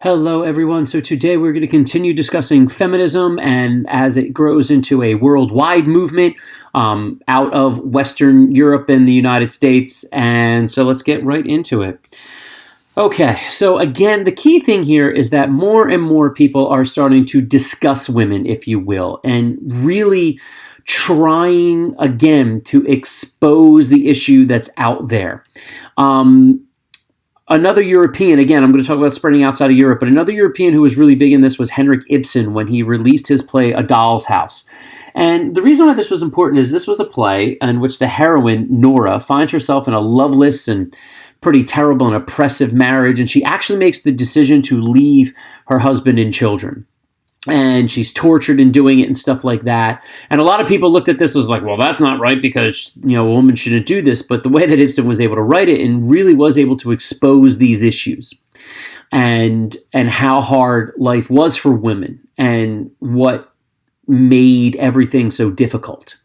Hello, everyone. So today we're going to continue discussing feminism and as it grows into a worldwide movement out of Western Europe and the United States. And so let's get right into it. Okay, so again, the key thing here is that more and more people are starting to discuss women, if you will, and really trying again to expose the issue that's out there. Another European, again, I'm going to talk about spreading outside of Europe, but another European who was really big in this was Henrik Ibsen when he released his play A Doll's House. And the reason why this was important is this was a play in which the heroine, Nora, finds herself in a loveless and pretty terrible and oppressive marriage, and she actually makes the decision to leave her husband and children. And she's tortured in doing it and stuff like that. And a lot of people looked at this as like, well, that's not right because, a woman shouldn't do this. But the way that Ibsen was able to write it and really was able to expose these issues and how hard life was for women and what made everything so difficult.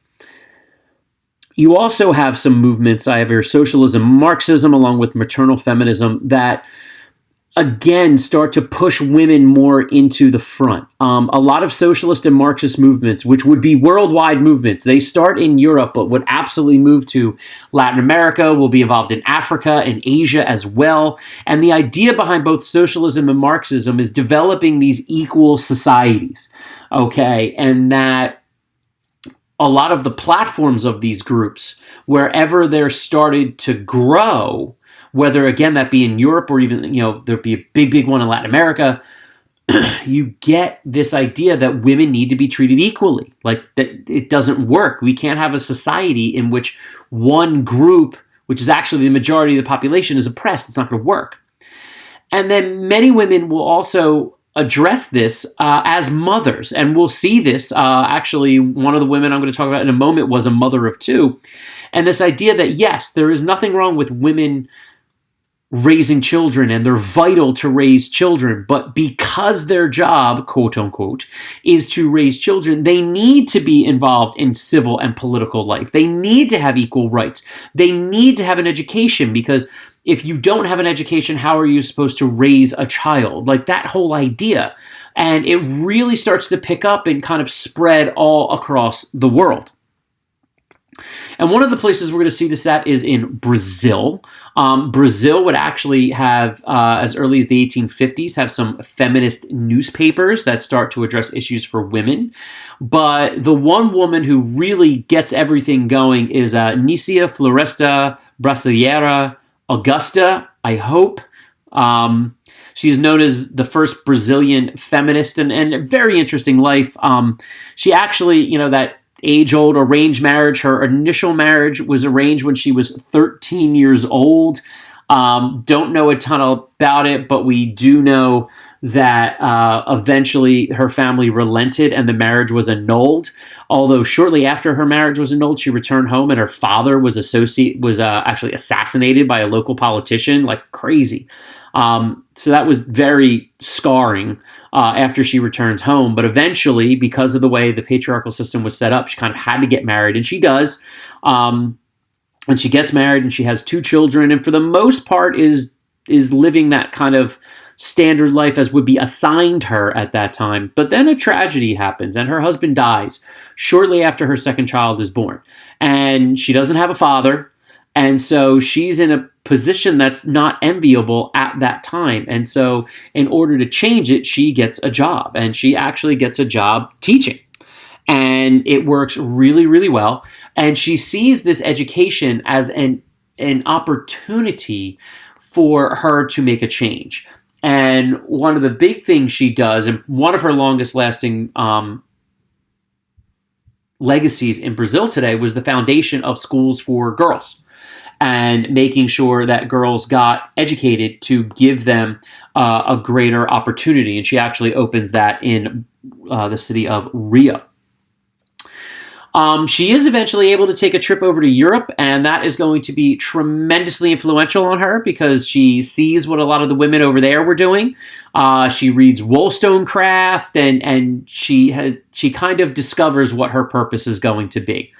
You also have some movements, I have here socialism, Marxism, along with maternal feminism that again start to push women more into the front. A lot of socialist and Marxist movements, which would be worldwide movements, they start in Europe but would absolutely move to Latin America, will be involved in Africa and Asia as well. And the idea behind both socialism and Marxism is developing these equal societies, okay? And that a lot of the platforms of these groups, wherever they're started to grow, whether, again, that be in Europe or even, there'd be a big one in Latin America, you get this idea that women need to be treated equally. Like, that it doesn't work. We can't have a society in which one group, which is actually the majority of the population, is oppressed. It's not going to work. And then many women will also address this as mothers. And we'll see this. Actually, one of the women I'm going to talk about in a moment was a mother of two. And this idea that, yes, there is nothing wrong with women raising children, and they're vital to raise children. But because their job, quote unquote, is to raise children, they need to be involved in civil and political life. They need to have equal rights. They need to have an education, because if you don't have an education, how are you supposed to raise a child? Like that whole idea. And it really starts to pick up and kind of spread all across the world. And one of the places we're going to see this at is in Brazil. Brazil would actually have, as early as the 1850s, have some feminist newspapers that start to address issues for women. But the one woman who really gets everything going is Nícia Floresta Brasileira Augusta, I hope. She's known as the first Brazilian feminist, and a very interesting life. She actually, that age-old arranged marriage. Her initial marriage was arranged when she was 13 years old. Don't know a ton about it, but we do know that eventually her family relented and the marriage was annulled. Although shortly after her marriage was annulled, she returned home and her father was actually assassinated by a local politician, like crazy. So that was very scarring after she returned home. But eventually, because of the way the patriarchal system was set up, she kind of had to get married, and she does. And she gets married, and she has two children, and for the most part is living that kind of standard life as would be assigned her at that time. But then a tragedy happens, and her husband dies shortly after her second child is born. And she doesn't have a father. And so she's in a position that's not enviable at that time. And so in order to change it, she gets a job. And she actually gets a job teaching. And it works really, really well. And she sees this education as an opportunity for her to make a change. And one of the big things she does, and one of her longest lasting legacies in Brazil today, was the foundation of schools for girls, and making sure that girls got educated to give them a greater opportunity. And she actually opens that in the city of Rio. She is eventually able to take a trip over to Europe, and that is going to be tremendously influential on her because she sees what a lot of the women over there were doing. She reads Wollstonecraft, and she kind of discovers what her purpose is going to be.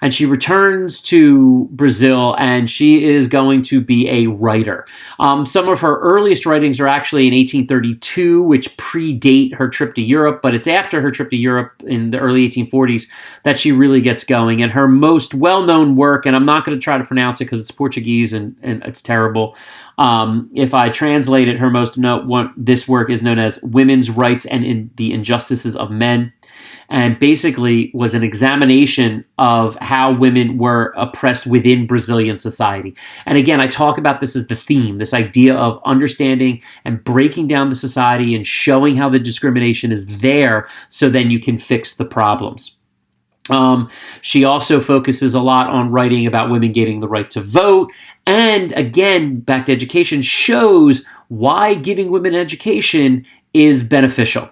And she returns to Brazil, and she is going to be a writer. Some of her earliest writings are actually in 1832, which predate her trip to Europe, but it's after her trip to Europe in the early 1840s that she really gets going. And her most well-known work, and I'm not going to try to pronounce it because it's Portuguese and it's terrible. If I translate it, this work is known as Women's Rights and the Injustices of Men, and basically was an examination of how women were oppressed within Brazilian society. And again, I talk about this as the theme, this idea of understanding and breaking down the society and showing how the discrimination is there so then you can fix the problems. She also focuses a lot on writing about women getting the right to vote. And again, back to education, shows why giving women education is beneficial.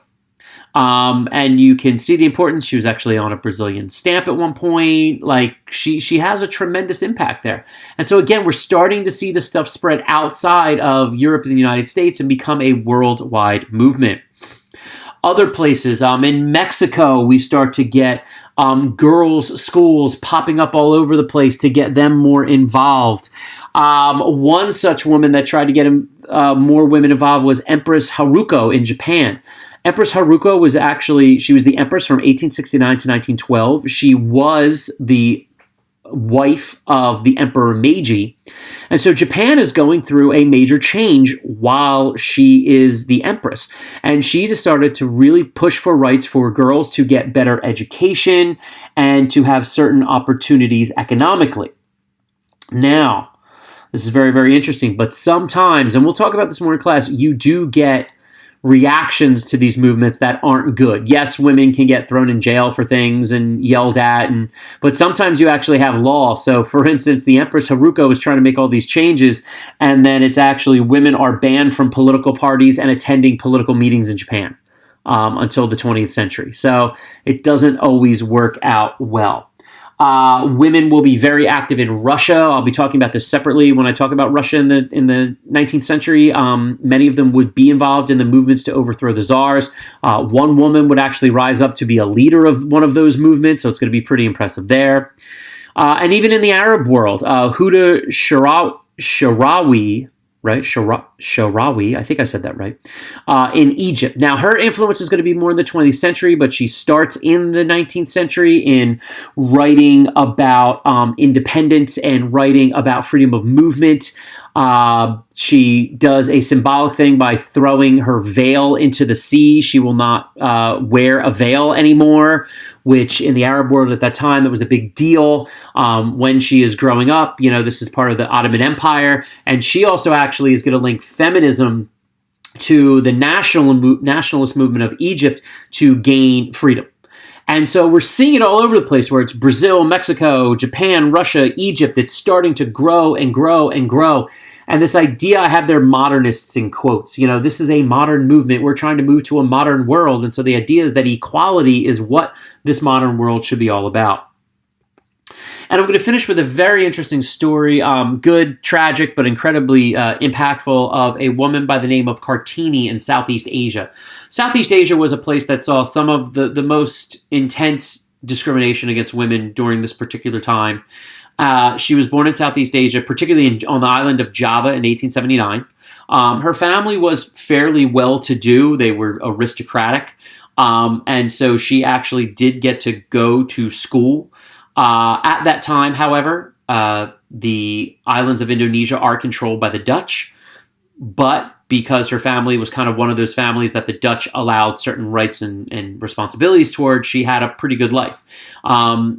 And you can see the importance. She was actually on a Brazilian stamp at one point. Like she has a tremendous impact there. And so again, we're starting to see this stuff spread outside of Europe and the United States and become a worldwide movement. Other places, in Mexico, we start to get girls' schools popping up all over the place to get them more involved. One such woman that tried to get more women involved was Empress Haruko in Japan. Empress Haruko she was the empress from 1869 to 1912. She was the wife of the Emperor Meiji. And so Japan is going through a major change while she is the empress. And she just started to really push for rights for girls to get better education and to have certain opportunities economically. Now, this is very, very interesting, but sometimes, and we'll talk about this more in class, you do get reactions to these movements that aren't good. Yes, women can get thrown in jail for things and yelled at, but sometimes you actually have law. So, for instance, the Empress Haruko is trying to make all these changes, and then it's actually women are banned from political parties and attending political meetings in Japan until the 20th century. So it doesn't always work out well. Women will be very active in Russia. I'll be talking about this separately when I talk about Russia in the 19th century. Many of them would be involved in the movements to overthrow the czars. One woman would actually rise up to be a leader of one of those movements, so it's going to be pretty impressive there. And even in the Arab world, Huda Sharawi, right? Sharawi, I think I said that right, in Egypt. Now, her influence is going to be more in the 20th century, but she starts in the 19th century in writing about independence and writing about freedom of movement. She does a symbolic thing by throwing her veil into the sea. She will not wear a veil anymore, which in the Arab world at that time, that was a big deal. When she is growing up, this is part of the Ottoman Empire. And she also actually is going to link feminism to the nationalist movement of Egypt to gain freedom. And so we're seeing it all over the place, where it's Brazil, Mexico, Japan, Russia, Egypt. It's starting to grow and grow and grow. And this idea, I have their modernists in quotes. This is a modern movement. We're trying to move to a modern world. And so the idea is that equality is what this modern world should be all about. And I'm going to finish with a very interesting story, good, tragic, but incredibly impactful, of a woman by the name of Kartini in Southeast Asia. Southeast Asia was a place that saw some of the most intense discrimination against women during this particular time. She was born in Southeast Asia, particularly on the island of Java in 1879. Her family was fairly well-to-do. They were aristocratic. And so she actually did get to go to school. At that time, however, the islands of Indonesia are controlled by the Dutch, but because her family was kind of one of those families that the Dutch allowed certain rights and responsibilities towards, she had a pretty good life.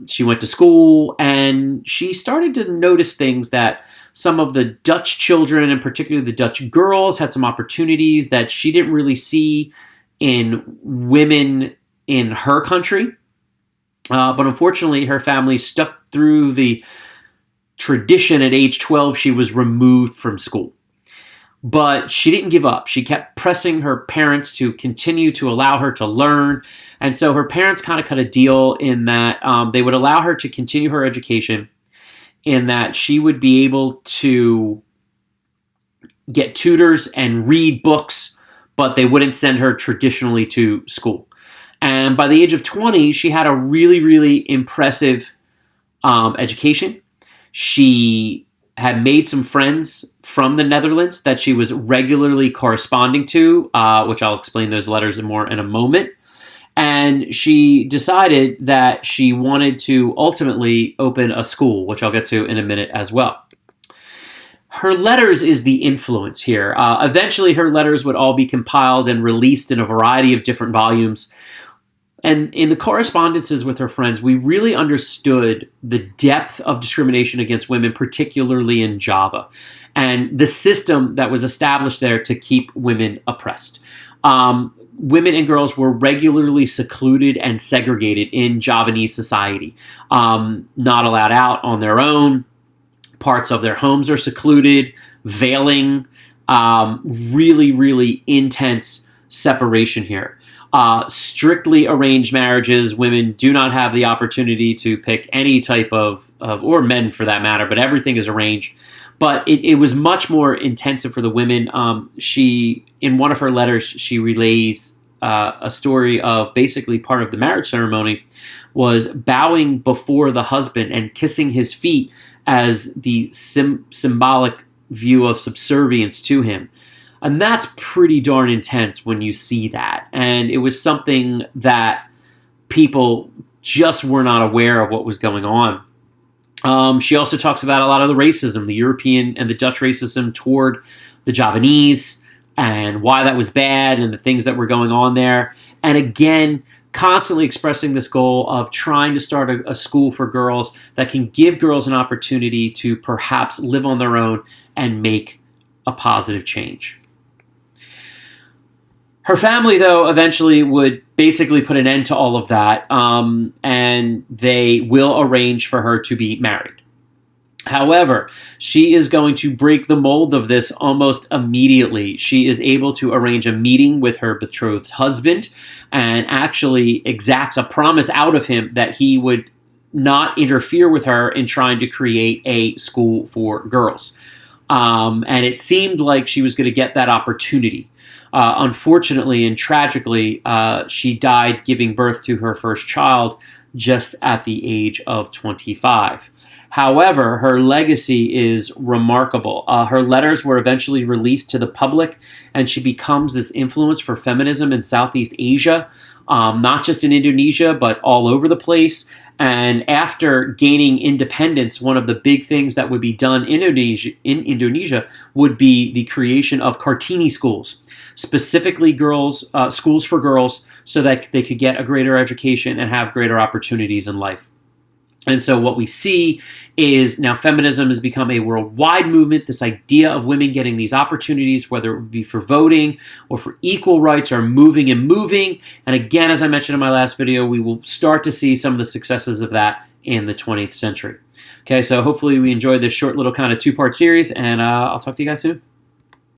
She went to school, and she started to notice things that some of the Dutch children, and particularly the Dutch girls, had some opportunities that she didn't really see in women in her country. But unfortunately, her family stuck through the tradition. At age 12, she was removed from school. But she didn't give up. She kept pressing her parents to continue to allow her to learn. And so her parents kind of cut a deal in that they would allow her to continue her education, in that she would be able to get tutors and read books, but they wouldn't send her traditionally to school. And by the age of 20, she had a really, really impressive education. She had made some friends from the Netherlands that she was regularly corresponding to, which I'll explain those letters more in a moment. And she decided that she wanted to ultimately open a school, which I'll get to in a minute as well. Her letters is the influence here. Eventually, her letters would all be compiled and released in a variety of different volumes. And in the correspondences with her friends, we really understood the depth of discrimination against women, particularly in Java, and the system that was established there to keep women oppressed. Women and girls were regularly secluded and segregated in Javanese society, not allowed out on their own. Parts of their homes are secluded, veiling, really, really intense separation here. Strictly arranged marriages. Women do not have the opportunity to pick any type of, or men for that matter, but everything is arranged. But it was much more intensive for the women. She, in one of her letters, she relays a story of basically part of the marriage ceremony was bowing before the husband and kissing his feet as the symbolic view of subservience to him. And that's pretty darn intense when you see that. And it was something that people just were not aware of what was going on. She also talks about a lot of the racism, the European and the Dutch racism toward the Javanese and why that was bad and the things that were going on there. And again, constantly expressing this goal of trying to start a school for girls that can give girls an opportunity to perhaps live on their own and make a positive change. Her family, though, eventually would basically put an end to all of that, and they will arrange for her to be married. However, she is going to break the mold of this almost immediately. She is able to arrange a meeting with her betrothed husband and actually exacts a promise out of him that he would not interfere with her in trying to create a school for girls. And it seemed like she was going to get that opportunity. Unfortunately and tragically, she died giving birth to her first child just at the age of 25. However, her legacy is remarkable. Her letters were eventually released to the public, and she becomes this influence for feminism in Southeast Asia, not just in Indonesia, but all over the place. And after gaining independence, one of the big things that would be done in Indonesia would be the creation of Kartini schools, specifically schools for girls, so that they could get a greater education and have greater opportunities in life. And so what we see is now feminism has become a worldwide movement. This idea of women getting these opportunities, whether it would be for voting or for equal rights, are moving and moving. And again, as I mentioned in my last video, we will start to see some of the successes of that in the 20th century. Okay, so hopefully we enjoyed this short little kind of two-part series, and I'll talk to you guys soon.